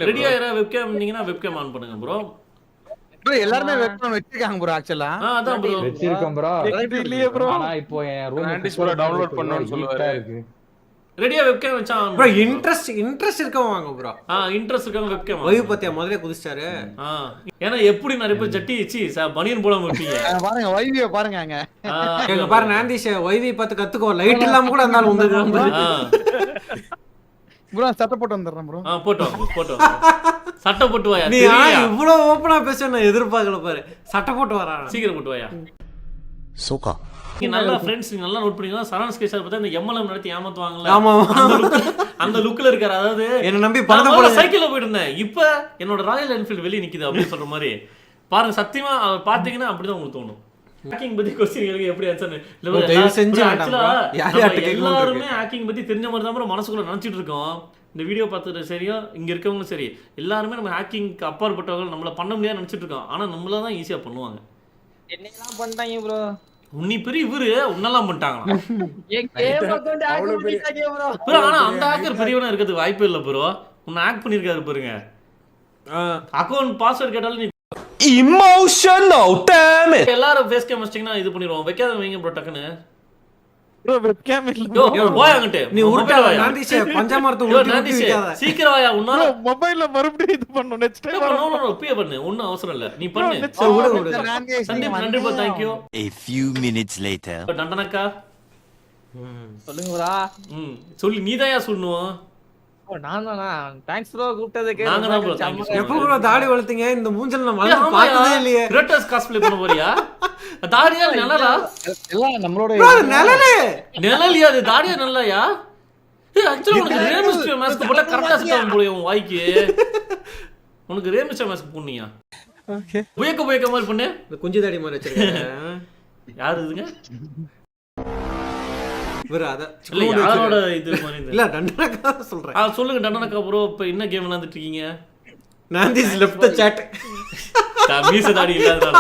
ரெடியா இரா வெப்கேம் இருந்தீங்கன்னா webcam on பண்ணுங்க ப்ரோ. ப்ரோ எல்லாரும் வெப்கேம் வச்சிருக்காங்க ப்ரோ ஆக்சுவலா. அதான் ப்ரோ வெச்சிருக்கேன் ப்ரோ. இல்லையே ப்ரோ. ஆனா இப்போ என் ரூம் ஆண்டிஸ் ப்ரோ டவுன்லோட் பண்ணனும்னு சொல்லுவாரு. ரெடியா வெப்கேம் வச்சா ப்ரோ இன்ட்ரஸ்ட் இருக்கவங்க வாங்க ப்ரோ. இன்ட்ரஸ்ட் இருக்கவங்க வெப்கேம் வைவ் பத்தியா முதல்ல குதிச்சாரு. ஏன்னா எப்படி நிறைய பேர் ஜட்டி வச்சு பனியன் போடாம இருப்பீங்க. பாருங்க வைவிய பாருங்க அங்க. எங்க பாரு நாந்திஷ் வைவி பார்த்து கத்துக்கோ. லைட் இல்லாம கூட இருந்தாலும் வந்துருக்காங்க. ப்ரோ சட்டை போட்டு வந்துறேன் ப்ரோ. போட்டோ சட்டை போட்டு வாயா. நீ இவ்வளவு ஓபனா பேச நான் எதிர்பார்க்கல பாரு. சட்டை போட்டு வரான். சீக்கிரம் போட்டு வாயா. சோகா நீங்க நல்லா ஃப்ரெண்ட்ஸ் நீங்க நல்லா நோட் பண்ணீங்கன்னா சரவண ஸ்கேஷ் பார்த்தா இந்த எம்எல்எம் நடத்தி ஏமாத்துவாங்கல. ஆமா அந்த லுக்ல இருக்காரு. அதாவது என்ன நம்பி பணத்தை போட சைக்கிள்ல போயிட்டு இருந்தேன். இப்போ என்னோட ராயல் என்ஃபீல்ட் வெளிய நிக்குது அப்படின்னு சொல்ற மாதிரி பாருங்க. சத்தியமா பாத்தீங்கன்னா அப்படிதான் உங்களுக்கு தோணும். ஹேக்கிங் பத்தி क्वेश्चन கேளுங்க எப்படி ஆன்சர். தயவு செஞ்சு எல்லாருமே ஹேக்கிங் பத்தி தெரிஞ்ச மாதிரி தான் மனசுக்குள்ள நினைச்சிட்டு இருக்கோம். இந்த வீடியோ பார்த்துட்டு சரியா இங்க இருக்கவங்களும் சரி எல்லாருமே நம்ம ஹேக்கிங்க்கு அப்பாற்பட்டவங்க நம்மள பண்ண முடியாது நினைச்சிட்டு இருக்கோம். ஆனா நம்மள தான் ஈஸியா பண்ணுவாங்க. என்னெல்லாம் பண்ணிட்டாங்க ப்ரோ. உன்னி பெரிய இவரு உன்னெல்லாம் பண்ணிட்டாங்களா? ஏ கேம் அக்கவுண்ட் ஹேக் பண்ணிட்டாங்க ப்ரோ. ப்ரோ ஆனா அந்த ஹேக்கர் பெரியவனா இருக்கிறதுக்கு வாய்ப்பே இல்ல ப்ரோ. உன்னை ஹேக் பண்ணிருக்காரு பாருங்க. அக்கவுண்ட் பாஸ்வேர்ட் கேட்டாலும் நீ இமோஷனல் டேம் இட். எல்லாரும் ஃபேஸ் கேம் வச்சிட்டீங்கன்னா இது பண்ணிடுவோம். வைக்காத வைங்க ப்ரோ டக்குன்னு. ப்ரோ வெப்கேம் இல்ல. யோ போய் அங்கட்டு. நீ உருட்டா நாந்திஷ் பஞ்சாமர்த்த உருட்டி வைக்காத. சீக்கிரம் வாயா. உன்னால மொபைல்ல மறுபடியும் இது பண்ணனும். நெக்ஸ்ட் டைம் நோ பே பண்ணு. ஒண்ணும் அவசரம் இல்ல. நீ பண்ணு. சந்தீப் நன்றி bro. Thank you. A few minutes later. டண்டனக்கா சொல்லுங்க ப்ரோ. சொல்லி நீதாயா சொல்லணும். ஓ நான் தானா. தேங்க்ஸ் ப்ரோ கூப்பிட்டதுக்கு. நாங்க தான் ப்ரோ. Thank you. எப்போ ப்ரோ தாடி வளர்த்தீங்க? இந்த மூஞ்சல் நான் வளர்ந்து பார்த்ததே இல்லையே. கிரேட்டஸ் காஸ்ப்ளே பண்ண போறியா? தாடியா நல்லாடா. எல்லாம் நம்மளோட ப்ரோ நலலே நெலலியா அது தாடியா நல்லாயா? ஏய் ஆக்சுவலி உனக்கு ரேமிஸ்டர் மாஸ்க் போட்டா கரெக்ட்டா செட் போல உன் வாய்க்கு. உனக்கு ரேமிஸ்டர் மாஸ்க் போடுனியா? ஓகே. புயக்க மாதிரி பண்ணு. இந்த குஞ்சு தாடி மாதிரி வச்சிருக்கேன். யார் இதுங்க? ப்ரோ அத இல்ல யாரோட இது மாதிரி இல்ல டண்டனக்கா சொல்றேன். சொல்லுங்க டண்டனக்கா ப்ரோ. இப்போ என்ன கேம் விளையாண்டுட்டு இருக்கீங்க? நாந்திஷ் லெஃப்ட் சாட். மீச தாடி இல்லாதனால.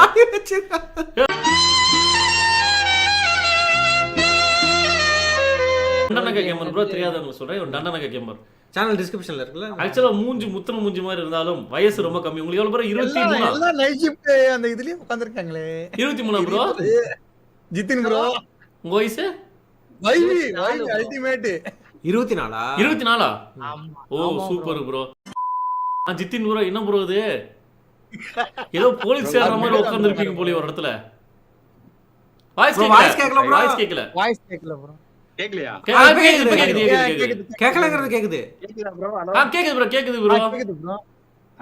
டண்டனக்கா கேமர் ப்ரோ தெரியாதவங்க சொல்றேன். ஒரு டண்டனக்கா கேமர் சேனல் டிஸ்கிரிப்ஷன்ல இருக்குல. ஆக்சுவலா முத்தன மூஞ்சி மாதிரி இருந்தாலும் வயசு ரொம்ப கம்மி. உங்களுக்கு எவ்வளவு ப்ரோ? 23. எல்லாம் நைட் ஷிஃப்ட் அந்த இதுலயே உட்கார்ந்திருக்காங்களே. 23 ப்ரோ. ஜிதின் ப்ரோ உங்க வயசு? வைவி அல்டிமேட் 24. 24. ஆமா. ஓ சூப்பர் ப்ரோ. ஜிதின் ப்ரோ என்ன ப்ரோ இது? ஏதோ போலீஸ் சேர்ற மாதிரி உட்கார்ந்திருப்பீங்க போல ஒரு இடத்துல. வாய்ஸ் கேக்கல ப்ரோ. வாய்ஸ் கேக்கல ப்ரோ. கேக்கலையா? கேக்கலங்கிறது கேக்குது. கேக்குதா ப்ரோ? கேக்குது ப்ரோ. கேக்குது ப்ரோ. கேக்குது ப்ரோ.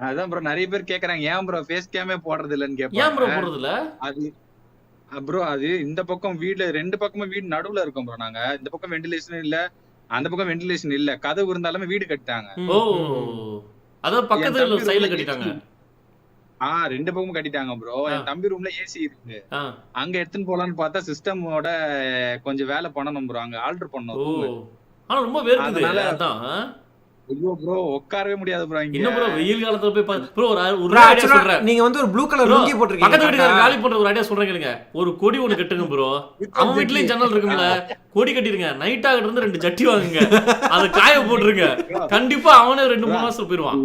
அதான் ப்ரோ நிறைய பேர் கேக்குறாங்க ஏன் ப்ரோ ஃபேஸ் கேமே போடுறது இல்லன்னு கேட்பாங்க. ஏன் ப்ரோ போடுறது இல்ல? அது ப்ரோ அது இந்த பக்கம் வீடு ரெண்டு பக்கமும் வீடு நடுவுல இருக்கோம் ப்ரோ. நாங்க இந்த பக்கம் வென்டிலேஷன் இல்ல, அந்த பக்கம் வென்டிலேஷன் இல்ல. கதவு இருந்தாலுமே வீடு கட்டிட்டாங்க. ஓ அத பக்கத்துல சைடுல கட்டிட்டாங்க. ரெண்டு பக்கமும் கட்டிட்டாங்க ப்ரோ. என் தம்பி ரூம்ல ஏசி இருக்கு. அங்க எடுத்துன்னு போலான்னு பார்த்தா சிஸ்டமோட கொஞ்சம் வேலை பண்ணணும் ப்ரோ. அங்க ஆல்டர் பண்ணணும். ஆனா ரொம்ப வேர்க்குது. அதான் ஐயோ ப்ரோ உட்காரவே முடியாது ப்ரோ. இங்க என்ன ப்ரோ வெயில் காலத்துல போய் ப்ரோ ஒரு ஐடியா சொல்றேன். நீங்க வந்து ஒரு ப்ளூ கலர் லுங்கி போட்டுருக்கீங்க. பக்கத்து வீட்டுக்காரர் காலி பண்ற ஒரு ஐடியா சொல்றேன் கேளுங்க. ஒரு கொடி ஒன்னு கட்டுங்க ப்ரோ. அவன் வீட்லயும் ஜன்னல் இருக்கும்ல. கொடி கட்டிருங்க. நைட் ஆகிட்டு இருந்து 2 ஜட்டி வாங்குங்க. அத காய போட்டுருங்க. கண்டிப்பா அவனே 2-3 மாசம் போயிடுவான்.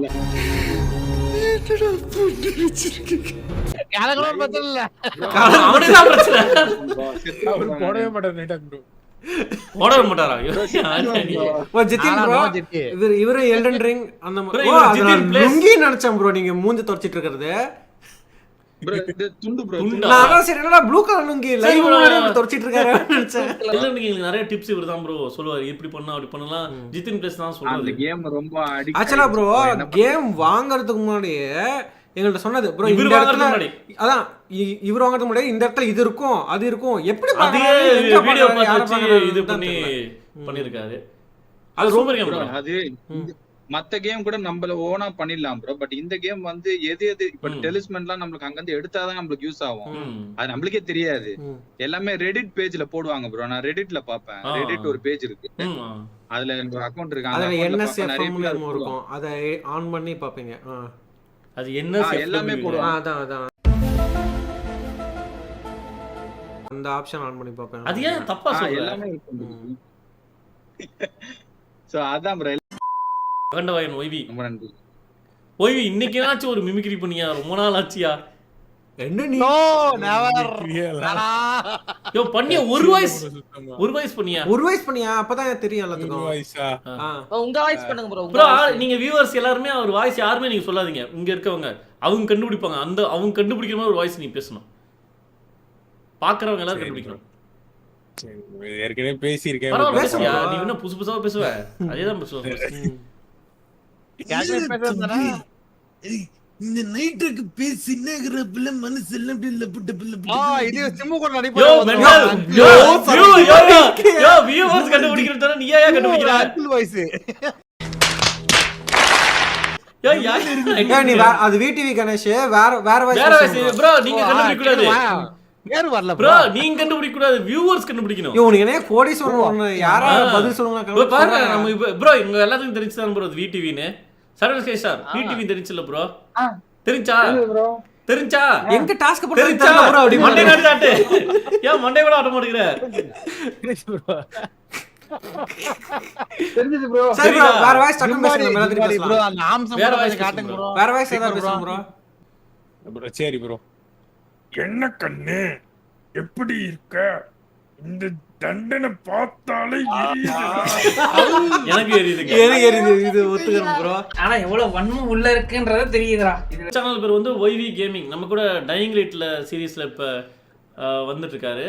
கலகலோட பிரச்சனை இல்ல. அவனே தான் பிரச்சனை. அவர் போடவே மாட்டார் நைட் ப்ரோ. போடவே மாட்டாரா? ஓ ஜிதின் ப்ரோ. இவரு எல்டன் ரிங் அந்த லுங்கி நினைச்சேன் ப்ரோ. நீங்க மூஞ்சி தொடச்சிட்டு இருக்கிறது ப்ரோ இது துண்டு ப்ரோ. நான் சரி என்னடா ப்ளூ கலர் லுங்கி லைவ் முன்னாடி தொடச்சிட்டு இருக்காரு நினைச்சேன். இல்ல நீங்க நிறைய டிப்ஸ் இவர் தான் ப்ரோ சொல்லுவாரு. இப்படி பண்ணா அப்படி பண்ணலாம். ஜிதின் பிளேஸ் தான் சொல்றாரு. அந்த கேம் ரொம்ப அடிக்ட். ஆக்சுவலா ப்ரோ கேம் வாங்குறதுக்கு முன்னாடியே எங்கள்ட்ட சொன்னது ப்ரோ இந்த இடத்துல அதான் இவர் வாங்குறதுக்கு முன்னாடி இந்த இடத்துல இது இருக்கும் அது இருக்கும் எப்படி வீடியோ பார்த்து இது பண்ணி பண்ணிருக்காரு. அது சூப்பர் கேம் ப்ரோ. அது மத்த கேம் கூட நம்மள ஓனா பண்ணிடலாம் ப்ரோ. பட் இந்த கேம் வந்து எது இப்ப டெலிஸ்மென்ட்லாம் நம்மளுக்கு அங்க இருந்து எடுத்தாதான் நம்மளுக்கு யூஸ் ஆகும். அது நம்மளுக்கே தெரியாது. எல்லாமே ரெடிட் பேஜ்ல போடுவாங்க ப்ரோ. நான் ரெடிட்ல பாப்பேன். ரெடிட் ஒரு பேஜ் இருக்கு. அதுல எனக்கு ஒரு அக்கவுண்ட் இருக்கு. அதுல NSFM இருக்கும். அத ஆன் பண்ணி பாப்பீங்க. அது என்ன எல்லாமே போடுவாங்க. அதான் அந்த ஆப்ஷன் ஆன் பண்ணி பாப்பேன். அது ஏன் தப்பா சொல்ற? எல்லாமே இருக்கு. சோ அதான் ப்ரோ. அகண்டவாயன் ஒய்வி ரொம்ப நன்றி. ஓய்வு இன்னைக்குனாச்சும் ஒரு மிமிக்ரி பண்ணியா? ரொம்ப நாள் ஆச்சியா? என்ன நீ நோ நெவர் யோ பண்ணியா? ஒரு வாய்ஸ் பண்ணியா? ஒரு வயசு பண்ணியா? அப்பதான் எனக்கு தெரியும் எல்லாத்துக்கும். வயசா உங்க வாய்ஸ் பண்ணுங்க ப்ரோ. ப்ரோ நீங்க வியூவர்ஸ் எல்லாருமே அவர் வாய்ஸ் யாருமே நீங்க சொல்லாதீங்க. இங்க இருக்கவங்க அவங்க கண்டுபிடிப்பாங்க. அவங்க கண்டுபிடிக்கிற மாதிரி ஒரு வாய்ஸ் நீ பேசணும். பாக்குறவங்க எல்லாரும் கண்டுபிடிக்கணும். ஏற்கனவே பேசியிருக்கேன். பரவாயில்ல பேசு பேசுறியா? bro. நீ என்ன புதுசு புதுசா பேசுவ? அதேதான் பேசுவேன். இந்த நைட்டுக்கு பேசி நகரப்புல மனசெல்லாம் இது சிம்மு கூட நடி யோ மெண்டல் யோ யோ வியூவர்ஸ் கண்டுபிடிக்கிறது தான நீ ஏன் கண்டுபிடிக்கிற? அங்கிள் வாய்ஸ் யோ யார் ஏய், நீ அது விடிவி கணேஷ் வேற வேற வாய்ஸ் வாய்ஸ் ப்ரோ நீங்க கண்டுபிடிக்க கூடாது. பேர் வரல ப்ரோ நீங்க கண்டுபிடிக்க கூடாது. வியூவர்ஸ் கண்டுபிடிக்கணும். உனக்கு என்ன கோடீஸ்வரன் யாரா பதில் சொல்லுங்க. ப்ரோ பாருங்க நம்ம ப்ரோ இங்க எல்லாத்துக்கும் தெரிஞ்சுதான் ப்ரோ விடிவின்னு. சரவண சார் விடிவி தெரிஞ்சல ப்ரோ? தெரிஞ்சா? தெரிஞ்சா? எங்க டாஸ்க் போட்டு தெரிஞ்சா ப்ரோ அப்படி மண்டே நாட்டு ஏன் மண்டே கூட ஆட்ட மாட்டேங்கிற? தெரிஞ்சது ப்ரோ. சரி bro, வேற வாய்ஸ் டக்கு பேசுங்க. நம்ம எல்லாத்தையும் ப்ரோ பேசலாம். அந்த ஆம்சம் வேற வேற voice காட்டுங்க ப்ரோ. வேற வாய்ஸ் ஏதாவது பேசுங்க ப்ரோ. ப்ரோ சரி ப்ரோ. என்ன கண்ணு எப்படி இருக்க? இந்த தண்டனை பார்த்தாலே எனக்கு எரியுதுங்க. எனக்கு இது ஒத்துக்கிறேன் ப்ரோ. ஆனா எவ்வளவு வன்மம் உள்ள இருக்குன்றத தெரியுதுடா. சேனல் பேர் வந்து ஒய்வி கேமிங். நம்ம கூட டையிங் லைட்ல சீரிஸ்ல இப்ப வந்துட்டு இருக்காரு.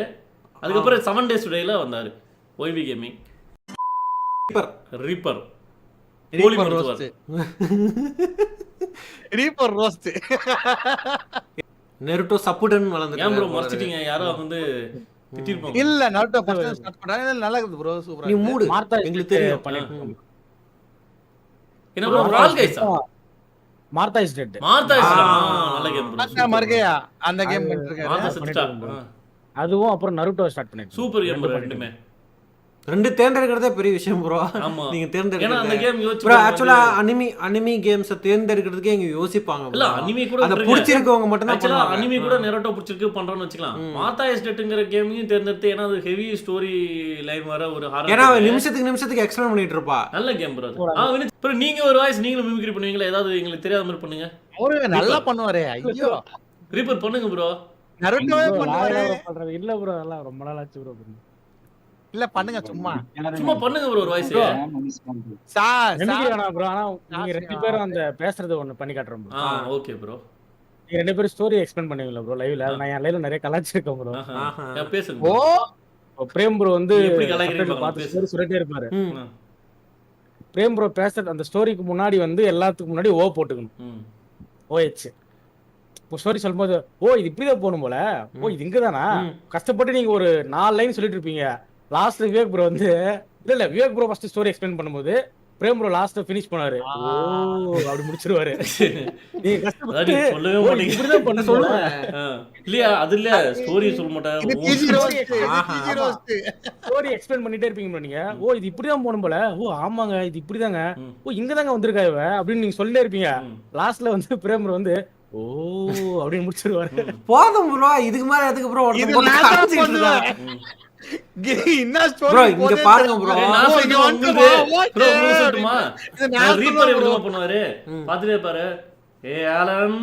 அதுக்கப்புறம் 7 days டுடேல வந்தாரு YV gaming. Reaper reaper roast. Reaper roast. Naruto சப்புடன் ஏன் ப்ரோ வளர்ந்துட்டாரு. மறைச்சிட்டீங்க? யாரோ வந்து திட்டிருப்பாங்க. இல்ல நருட்டோ ஃபர்ஸ்ட் ஸ்டார்ட் பண்ணா நல்லா இருக்குது ப்ரோ. சூப்பரா நீ மூடு. மார்த்தா எங்களுக்கு தெரியும். என்ன ப்ரோ ரால் கைஸா? Martha is dead. மார்த்தா நல்ல கேம் ப்ரோ. இருக்கு. மர்கையா அந்த கேம் பண்ணிட்டு இருக்காரு. மார்த்தா செத்துட்டா. அதுவும் அப்புறம் நருட்டோ ஸ்டார்ட் பண்ணிருக்கேன். சூப்பர் கேம் ப்ரோ ரெண்டுமே. ரெண்டு தேர்ந்தெடுக்கிறதே பெரிய விஷயம் ப்ரோ. ஆமா. நீங்க ஏன்னா அந்த தேர்ந்தெடுக்கிறது கேம் யோசிச்சு ப்ரோ ஆக்சுவலா அனிமி கேம்ஸ் தேர்ந்தெடுக்கிறதுக்கே இங்க யோசிப்பாங்க. இல்ல அனிமே கூட அத விட்டுருங்க. புடிச்சிருக்கவங்க மட்டும் தான் ஆக்சுவலா பண்ணுவாங்க. அனிமே கூட நெரோட்டோ பிடிச்சிருக்கு பண்றோம்னு வச்சுக்கலாம். மார்த்தா எஸ்டேட்ங்கற கேமையும் தேர்ந்தெடுத்து ஏன்னா அது ஹெவி ஸ்டோரி லைன் வர ஒரு ஹாரர். ஏன்னா அவன் நிமிஷத்துக்கு எக்ஸ்பிளைன் பண்ணிட்டு இருப்பா. நல்ல கேம் ப்ரோ அது. வினித் ப்ரோ நீங்க ஒரு வாய்ஸ் நீங்களும் மிமிக்ரி பண்ணுவீங்களா? ஏதாவது எங்களுக்கு தெரியாத மாதிரி பண்ணுங்க. அவரு நல்லா பண்ணுவாரே. ஐயோ ரீப்பர் பண்ணுங்க ப்ரோ. நருட்டோவே பண்ணுவாரு. பண்றது இல்ல ப்ரோ. அதெல்லாம் ரொம்ப நாள் ஆச்சு ப்ரோ. இல்ல பண்ணுங்க சும்மா. சும்மா பண்ணுங்க ப்ரோ ஒரு வாய்ஸ். நம்பிக்கை வேணாம் ப்ரோ. ஆனா நீங்க ரெண்டு பேரும் அந்த பேசுறது ஒன்னு பண்ணி காட்டுறோம் ப்ரோ. Okay bro. நீங்க ரெண்டு பேரும் ஸ்டோரி எக்ஸ்பிளைன் பண்ணுவீங்களா ப்ரோ லைவ்ல? நான் என் லைவ்ல நிறைய கலாச்சிருக்கேன் ப்ரோ. பேசுங்க. ஓ பிரேம் ப்ரோ வந்து எப்படி கலாய்க்கிறீங்க பார்த்து ஸ்டோரி சொல்லிட்டே இருப்பாரு. ம். பிரேம் ப்ரோ பேசுறது அந்த ஸ்டோரிக்கு முன்னாடி வந்து எல்லாத்துக்கும் முன்னாடி ஓ போட்டுக்கணும். OH இப்போ ஸ்டோரி சொல்லும்போது ஓ இது இப்படிதான் போகணும் போல. ஓ இது இங்கதானா? கஷ்டப்பட்டு நீங்க ஒரு 4 லைன் சொல்லிட்டு இருப்பீங்க. லாஸ்ட்ல விவேக் ப்ரோ வந்து இல்ல Vivek bro first story explain பண்ணும்போது பிரேம் ப்ரோ லாஸ்ட்ல ஃபினிஷ் பண்ணாரு. ஓ அப்படி முடிச்சிருவாரு. நீங்க கஷ்டப்பட்டு சொல்லவே மாட்டீங்க. இப்படிதான் பண்ண சொல்லுங்க. இல்லையா அது இல்ல ஸ்டோரி சொல்ல மாட்டேன். இது பிஜி ரோஸ்ட். ஸ்டோரி எக்ஸ்பிளைன் பண்ணிட்டே இருப்பீங்க bro நீங்க. ஓ இது இப்படிதான் போணும் போல. ஓ ஆமாங்க இது இப்படிதாங்க. ஓ இங்கதாங்க வந்திருக்கா இவ அப்படின்னு நீங்க சொல்லிட்டே இருப்பீங்க. லாஸ்ட்ல வந்து பிரேம் ப்ரோ வந்து ஓ அப்படின்னு முடிச்சிருவாரு. போதும் ப்ரோ. இதுக்கு மேல எதுக்கு ப்ரோ இது ஒருத்தன் நான் தான் காமிச்சிட்டு பண்ணுவேன். இருக்கான். என்ன ஸ்டோரி Bro, இங்க பாருங்க bro. நான் சொல்லிட்டு ப்ரோ சொல்லட்டுமா? இது நான் ரீப்பர் எப்படி பண்ணுவாரு? பாத்துட்டே பாரு. ஆலன்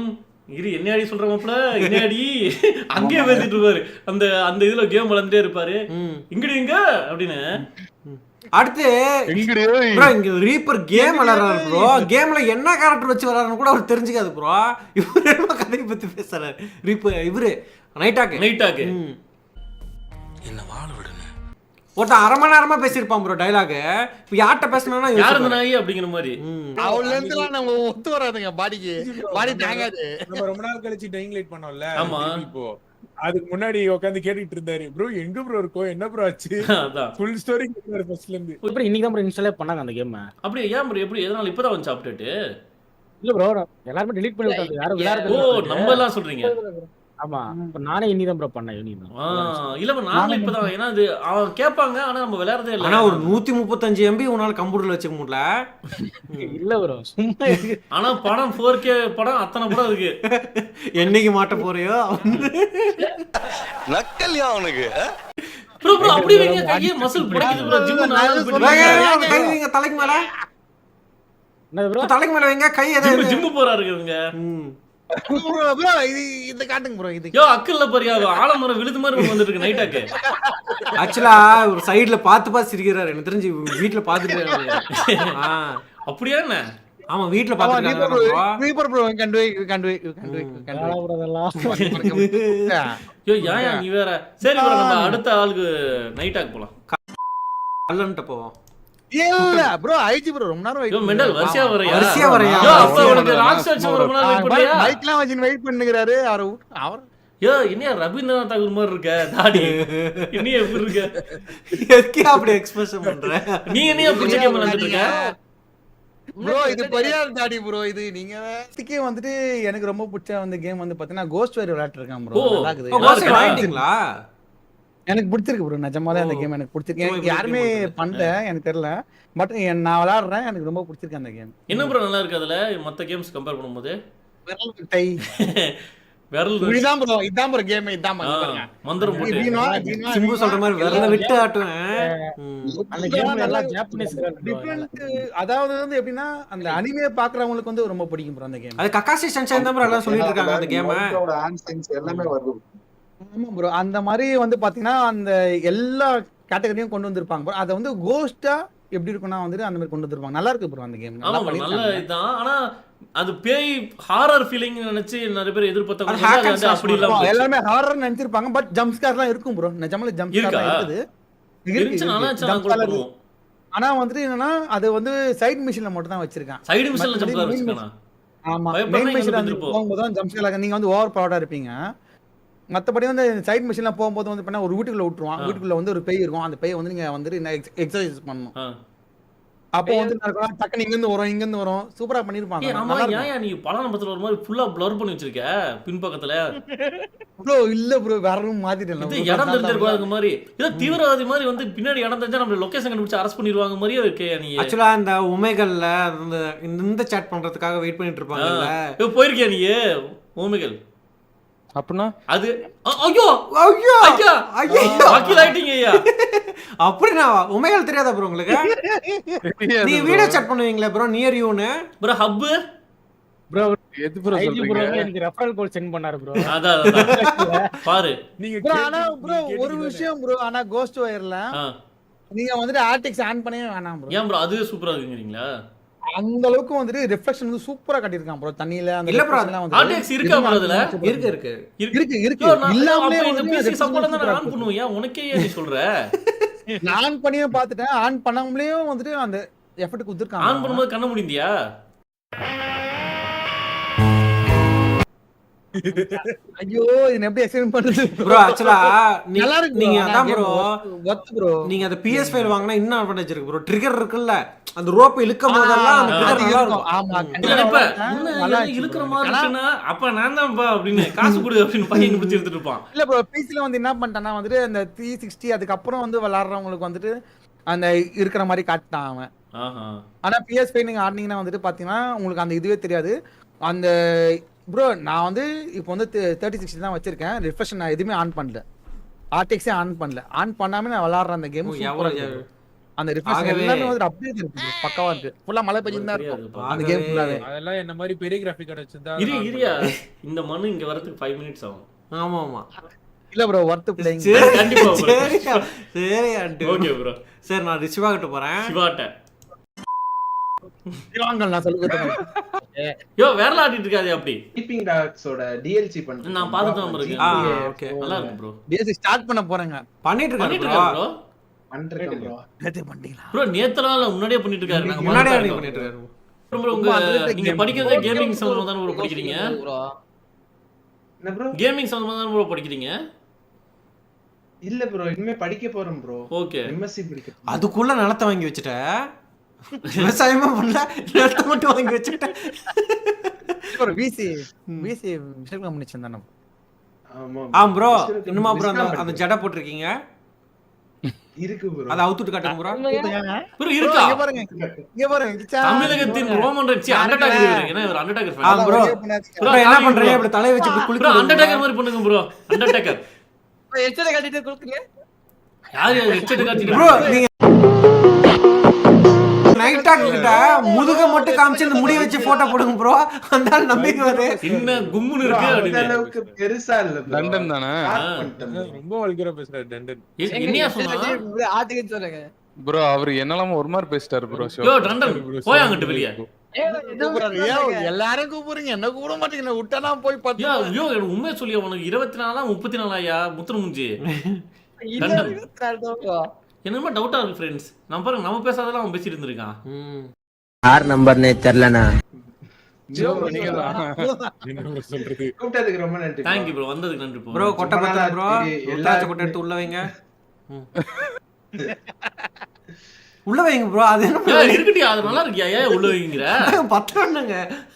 இரு என்ன அடி சொல்ற மாப்ள என்ன அடி அங்கேயே பேசிட்டு இருப்பாரு. அந்த இதுல கேம் விளையாண்டே இருப்பாரு. இங்கடி இங்க அப்படின்னு. அடுத்து ப்ரோ இங்க ரீப்பர் கேம் விளையாடுறாரு ப்ரோ. கேம்ல என்ன கேரக்டர் வச்சு விளையாடுறன்னு கூட அவர் தெரிஞ்சுக்காது ப்ரோ. இவரு என்ன கதையை பத்தி பேசுறாரு? ரீப்பர் இவரு நைட்டாக்கு என்ன வாழ விடுங்க. ஒருத்தன் அரை மணி நேரமா பேசியிருப்பான் ப்ரோ டைலாக். இப்போ யார்கிட்ட பேசணும்னா யார் இந்த நாய் அப்படிங்கிற மாதிரி. அவள இருந்துலாம் நம்ம ஒத்து வராதுங்க பாடிக்கு. பாடி தாங்காது. நம்ம ரொம்ப நாள் கழிச்சு டைங் லைட் பண்ணோம்ல. ஆமா. இப்போ அதுக்கு முன்னாடி உட்கார்ந்து கேட்டுட்டு இருந்தாரு. ப்ரோ எங்க ப்ரோ இருக்கோம்? என்ன ப்ரோ ஆச்சு? அதான் ஃபுல் ஸ்டோரி கேட்டாரு ஃபர்ஸ்ட்ல இருந்து. அப்புறம் இன்னைக்கு தான் ப்ரோ இன்ஸ்டாலே பண்ணாங்க அந்த கேம். அப்படியே ஏன் ப்ரோ எப்படி எதனால இப்பதான் வந்து அப்டேட்? இல்ல ப்ரோ எல்லாரும் delete பண்ணி விட்டாங்க. யாரும் விளையாடுறது ஓ நம்ம எல்லாம் சொல்றீங்க. ஆமா இப்ப நானே இன்னி தான் ப்ரோ பண்ணேன். யூனி தான். இல்ல நாங்களும் இப்பதான் ஏன்னா அது அவன் கேட்பாங்க ஆனா நம்ம விளையாடுறதே இல்ல. ஆனா ஒரு 135 MB உன்னால கம்ப்யூட்டர்ல வச்சுக்க முடியல. இல்ல ப்ரோ சும்மா ஆனா படம் 4K படம் அத்தனை படம் இருக்கு. என்னைக்கு மாட்ட போறியோ நக்கல்யா அவனுக்கு. ப்ரோ அப்படி வைங்க கையே மசில் பிடிக்குது ப்ரோ. ஜிம் நான் கைங்க தலைக்கு மேல என்ன ப்ரோ தலைக்கு மேல வைங்க கை எதாவது ஜிம்மு போறாரு இவங்க. ப்ரோ இது இந்த காட்டுங்க ப்ரோ இது. யோ அக்கல்ல பாரியா ஆலமரம் விழுது மாதிரி வந்துட்டு இருக்கு நைட் அட்டாக். ஆக்சுவலா ஒரு சைடுல பார்த்து சிரிக்கிறாரு. எனக்கு தெரிஞ்சு வீட்டுல பாத்துட்டு அப்படியா என்ன? ஆமா வீட்டுல பாத்துட்டு ரீப்பர் ப்ரோ கண்டு யோ ஏன் நீ வேற. சரி bro நம்ம அடுத்த ஆளுக்கு நைட் அட்டாக் போலாம். கல்லன்ட்ட போவோம். இல்ல ப்ரோ ஐஜி ப்ரோ ரொம்ப நேரம் யோ மெண்டல் வரிசையா வரையா? வரிசையா வரையா? யோ அப்ப உனக்கு ராக் ஸ்டார் ரொம்ப நேரம் வெயிட் பண்ணியா? மைக்லாம் வச்சு வெயிட் பண்ணுகிறாரு அவர். யோ என்னையா ரவீந்திரநாத் தாகூர் மாதிரி இருக்க தாடி. என்னையா எப்படி இருக்க? எதுக்கே அப்படி எக்ஸ்பிரஷன் பண்ற? நீ என்னையா புடிச்ச கேம் விளையாடிட்டு இருக்க? ப்ரோ இது பெரியார் தாடி ப்ரோ. இது நீங்க இதுக்கே வந்துட்டு எனக்கு ரொம்ப பிடிச்ச வந்து கேம் வந்து பாத்தீங்கன்னா கோஸ்ட் வேர் விளையாட்டு இருக்கேன் ப்ரோ. நல்லா இருக்குது. வாங்கிட்டீங்களா? எனக்கு பிடிச்சிருக்கு ப்ரோ. நிஜமாலே அந்த கேம் எனக்கு பிடிச்சிருக்கு. எனக்கு யாருமே பண்ணல எனக்கு தெரியல. பட் நான் விளையாடுறேன். எனக்கு ரொம்ப பிடிச்சிருக்கு அந்த கேம். என்ன ப்ரோ நல்லா இருக்கு அதுல மத்த கேம்ஸ் கம்பேர் பண்ணும்போது? விரல் இதான் ப்ரோ இதான் ப்ரோ கேம் இதான் பாருங்க. மந்திரம் போட்டு சிம்பு சொல்ற மாதிரி விரல விட்டு ஆட்டுவேன். அந்த கேம்ல எல்லாம் ஜாப்பனீஸ் டிஃபரண்ட். அதாவது வந்து எப்படின்னா அந்த அனிமே பாக்குறவங்களுக்கு வந்து ரொம்ப பிடிக்கும் ப்ரோ அந்த கேம். அது கக்காசி சன்ஷைன் தான் ப்ரோ எல்லாம் சொல்லிட்டு இருக்காங்க அந்த கேம். எல்லாமே வருது. ஆமா ப்ரோ அந்த மாதிரி வந்து பாத்தீங்கன்னா அந்த எல்லா கேட்டகரியும் கொண்டு வந்திருப்பாங்க ப்ரோ. அதை வந்து கோஸ்டா எப்படி இருக்கும்னா வந்துட்டு அந்த மாதிரி கொண்டு வந்திருப்பாங்க. நல்லா இருக்கு ப்ரோ அந்த கேம். ஆமா நல்ல இதான். ஆனா அது பேய் ஹாரர் ஃபீலிங் நினைச்சு நிறைய பேர் எதிர்பார்த்தாங்க. அப்படி இல்ல எல்லாமே ஹாரர் நினைச்சிருப்பாங்க. பட் ஜம்ப் ஸ்கேர்லாம் இருக்கும் ப்ரோ. நிஜமாலே ஜம்ப் ஸ்கேர் இருக்குது. ஆனா வந்துட்டு என்னன்னா அது வந்து சைடு மிஷின்ல மட்டும் தான் வச்சிருக்கான். சைடு மிஷின்ல ஜம்ப் ஸ்கேர் வச்சிருக்கானா? ஆமா மெயின் மிஷின்ல வந்து போகும்போது தான் ஜம்ப் ஸ்கேர். நீங்க வந்து ஓவர் பவர்டா இருப்பீங்க. மத்தபடி வந்து சைடு மிஷின்ல போகும்போது வந்து பண்ணா ஒரு வீட்டுக்குள்ள விட்டுருவான். வீட்டுக்குள்ள வந்து ஒரு பேய் இருக்கும். அந்த பேய் வந்து நீங்க வந்து எக்ஸர்சைஸ் பண்ணணும். அப்போ வந்து டக்குனு இங்க இருந்து வரும் சூப்பரா பண்ணிருப்பாங்க. ஏன் நீ படம் படத்துல ஒரு மாதிரி ஃபுல்லா ப்ளர் பண்ணி வச்சிருக்க பின்பக்கத்துல? ப்ரோ இல்ல ப்ரோ வேற ரூம் மாத்திட்டேன். இது இடம் தெரிஞ்சிருக்காத மாதிரி ஏதோ தீவிரவாதி மாதிரி வந்து பின்னாடி இடம் தெரிஞ்சா நம்ம லொகேஷன் கண்டுபிடிச்சு அரெஸ்ட் பண்ணிடுவாங்க மாதிரியே இருக்கே நீ. ஆக்சுவலா இந்த ஒமேகல்ல இந்த சாட் பண்றதுக்காக வெயிட் பண்ணிட்டு இருப்பாங்கல்ல. போயிருக்கியா நீ ஒமேகல்? அப்படினா அது ஐயோ ஐயோ ஐயா ஐயோ வக்கீல் ஆயிட்டீங்க ஐயா. அப்படினா ஒமேகல் தெரியாதா ப்ரோ உங்களுக்கு? நீ வீடியோ சாட் பண்ணுவீங்களா ப்ரோ நியர் யூன்னு? ப்ரோ ஹப் ப்ரோ எது ப்ரோ சொல்றீங்க? எனக்கு ரெஃபரல் கோட் சென்ட் பண்ணாரு ப்ரோ. அதான் பாரு நீங்க ப்ரோ. ஆனா ப்ரோ ஒரு விஷயம் ப்ரோ. ஆனா கோஸ்ட் வயர்ல நீங்க வந்துட்டு ஆர்டிக்ஸ் ஆன் பண்ணவே வேணாம் ப்ரோ. ஏன் ப்ரோ அது சூப்பரா இருக்குங்கறீங்களா? அந்த அளவுக்கு வந்துட்டு ரிஃப்ளெக்ஷன் வந்து சூப்பரா காட்டியிருக்கான் ப்ரோ தண்ணியில. அந்த இல்ல ப்ரோ ஆர்டிஎக்ஸ் இருக்கா ப்ரோ அதுல? இருக்கு இல்லாமலே இந்த பிசி சப்போர்ட் தான் நான் ஆன் பண்ணுவேன். ஏன் உனக்கே நீ சொல்ற? நான் ஆன் பண்ணியே பார்த்துட்டேன். ஆன் பண்ணாமலேயும் வந்துட்டு அந்த எஃபர்ட் கொடுத்திருக்காங்க. ஆன் பண்ணும்போது கண்ண முடிந்தியா? ஐயோ இது எப்படி எக்ஸ்பிளைன் பண்றது ப்ரோ? ஆக்சுவலா நீங்க அதான் ப்ரோ ப்ரோ நீங்க அந்த PS5 வாங்குனா இன்னும் அட்வான்டேஜ் இருக்கு ப்ரோ. ட்ரிகர் இருக்குல்ல அந்த ரோப் இழுக்கும் போதெல்லாம் அந்த ட்ரிகர் நல்லா இருக்கும். ஆமா கண்டிப்பா நல்லா இழுக்குற மாதிரி இருக்குனா அப்ப நான் தான் பா அப்படினே காசு கொடு அப்படினு பையன் பிடிச்சி எடுத்துட்டு இருப்பான். இல்ல ப்ரோ பிசில வந்து என்ன பண்ணிட்டானா வந்துட்டு அந்த 360 அதுக்கு அப்புறம் வந்து விளையாடுறவங்களுக்கு வந்துட்டு அந்த இருக்கிற மாதிரி காட்டான் அவன். ஆனா PS5 நீங்க ஆடுனீங்கன்னா வந்துட்டு பாத்தீங்கன்னா உங்களுக்கு அந்த இதுவே தெரியாது. அந்த ப்ரோ நான் வந்து இப்போ வந்து 3060 தான் வச்சிருக்கேன். ரிஃப்ரெஷ் நான் எதுவுமே ஆன் பண்ணல. ஆர்டிஎக்ஸே ஆன் பண்ணல. ஆன் பண்ணாம நான் விளையாடுற அந்த கேம் அந்த ரிஃப்ரெஷ் எல்லாமே வந்து அப்டேட் இருக்கு பக்காவா இருக்கு. ஃபுல்லா மழை பெய்ஞ்சிருந்தா இருக்கும் அந்த கேம் ஃபுல்லாவே. அதெல்லாம் என்ன மாதிரி பெரிய கிராஃபிக் கார்டு வச்சிருந்தா இரியா இந்த மண்ணு இங்க வரதுக்கு 5 மினிட்ஸ் ஆகும். ஆமா ஆமா இல்ல ப்ரோ வர்த் பிளேயிங். கண்டிப்பா சரி ஆண்டி ஓகே ப்ரோ. சரி நான் ரிஷிவா கிட்ட போறேன். சிவாட்ட சிவாங்கல் நான் சொல்லுங்க. யோ வேறல ஆடிட்டு இருக்காதே அப்படி. ஸ்லீப்பிங் டாக்ஸோட DLC பண்றேன். நான் பார்த்துட்டு வந்திருக்கேன். ஓகே நல்லா இருக்கு ப்ரோ. DLC ஸ்டார்ட் பண்ண போறேங்க. பண்ணிட்டு இருக்கேன் ப்ரோ. பண்றேன் ப்ரோ. நேத்து பண்ணீங்களா ப்ரோ? நேத்தலாம் முன்னாடியே பண்ணிட்டு இருக்காரு. நாங்க முன்னாடியே பண்ணிட்டு இருக்காரு ப்ரோ. உங்க நீங்க படிக்கிறது கேமிங் சம்பந்தமா தான் ப்ரோ படிக்கிறீங்க? என்ன ப்ரோ? கேமிங் சம்பந்தமா தான் ப்ரோ படிக்கிறீங்க? இல்ல ப்ரோ இனிமே படிக்க போறேன் ப்ரோ. ஓகே MSc படிக்க. அதுக்குள்ள நிலத்தை வாங்கி வச்சிட்ட? விவசாயமா பண்ணல நிலத்தை மட்டும் வாங்கி வச்சிட்ட? ஒரு VC மிஸ்டர் கம்பெனி சந்தானே. ஆமா ப்ரோ இன்னுமா ப்ரோ அந்த ஜடை போட்டுருக்கீங்க? இருக்கு ப்ரோ. அத அவுத்துட்டு காட்டுங்க ப்ரோ. ப்ரோ இருக்கா? இங்க பாருங்க தமிழகத்தின் ரோமன் ரெட்சி அண்டர்டேக்கர் இருக்கு. ஏன்னா ஒரு அண்டர்டேக்கர் ஃபேன். ப்ரோ ப்ரோ என்ன பண்றீங்க? அப்படி தலைய வச்சு இப்படி ப்ரோ அண்டர்டேக்கர் மாதிரி பண்ணுங்க ப்ரோ. அண்டர்டேக்கர் ஹெட்செட் கட்டிட்டு குளுக்குங்க. யார் ஹெட்செட் கட்டிட்டு ப்ரோ நீங்க நைட் டாக் கிட்ட முதுக மட்டும் காமிச்சு இந்த முடி வச்சு போட்டோ போடுங்க ப்ரோ, அந்த ஆள் நம்பிக்குவாரு. என்ன கும்முன்னு இருக்கு அந்த அப்படின்னு. அளவுக்கு பெருசா இல்ல bro. லண்டன் தானே ரொம்ப வல்கரா பேசுறாரு டண்டன். என்னையா சொன்னா ஆட்டுக்கு சொல்லுங்க ப்ரோ? அவரு என்னெல்லாம் ஒரு மாதிரி பேசிட்டாரு ப்ரோ. யோ டண்டன் போய் அங்கிட்டு வெளியே. எல்லாரும் கூப்பிடுறீங்க, என்ன கூப்பிட மாட்டீங்க, விட்டா போய் யோ யோ எனக்கு உண்மையை சொல்லி உனக்கு 24 34 ஐயா முத்திர முஞ்சி. டண்டன் என்னமா டவுட்டா இருக்கு ஃப்ரெண்ட்ஸ். நம்ம பாருங்க நம்ம பேசாதெல்லாம் அவன் பேசிட்டு இருந்திருக்கான். யார் நம்பர்னே தெரியலண்ணா. என்ன bro சொல்றது? கூப்பிட்டதுக்கு ரொம்ப நன்றி தேங்க் யூ ப்ரோ, வந்ததுக்கு நன்றி ப்ரோ. கொட்டை பத்தல ப்ரோ, எல்லாரும் கொட்டை எடுத்து உள்ள வைங்க. உள்ள வைங்க ப்ரோ. அது என்ன யோ இருக்கட்டியா, அது நல்லா இருக்கியா, ஏன் உள்ள வைங்கற? பத்தலங்க.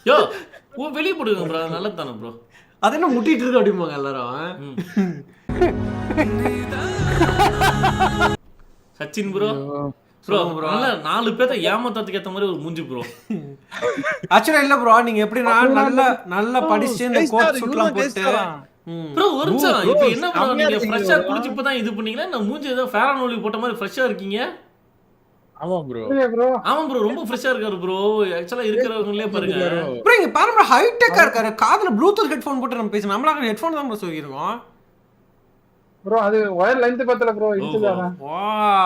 யோ வெளிய போடுங்க ப்ரோ, அது நல்லது தானே ப்ரோ. அது என்ன முட்டிட்டு இருக்கு அப்படிம்பாங்க எல்லாரும். சச்சின் ப்ரோ ப்ரோ நல்ல 4 பேரை ஏமாத்தறதுக்கு ஏத்த மாதிரி ஒரு மூஞ்சி ப்ரோ. ஆக்சுவலா இல்ல ப்ரோ, நீங்க எப்படினா நல்ல படிச்சு இந்த கோட் சூட்லாம் போட்டு ப்ரோ ஒரு நிமிஷம். இப்போ என்ன ப்ரோ நீங்க ஃப்ரெஷா குளிச்சு இப்பதான் இது பண்ணீங்களா? நான் மூஞ்சி ஏதோ ஃபேர் அண்ட் லவ்லி போட்ட மாதிரி ஃப்ரெஷா இருக்கீங்க. ஆமா ப்ரோ. ஆமா ப்ரோ ரொம்ப ஃப்ரெஷா இருக்காரு ப்ரோ. ஆக்சுவலா இருக்கிறவங்களே பாருங்க ப்ரோ. இங்க பாருங்க ஹைடெக்கா இருக்காரு. காதுல ப்ளூடூத் ஹெட்போன் போட்டு நம்ம பேசணும். நம்மளா ஹெட்போன் தான் ப்ரோ சொல்லிருக்கோம் ப்ரோ. அது ஒயர் லென்த் பத்தல ப்ரோ. இன்ச் தானா? வா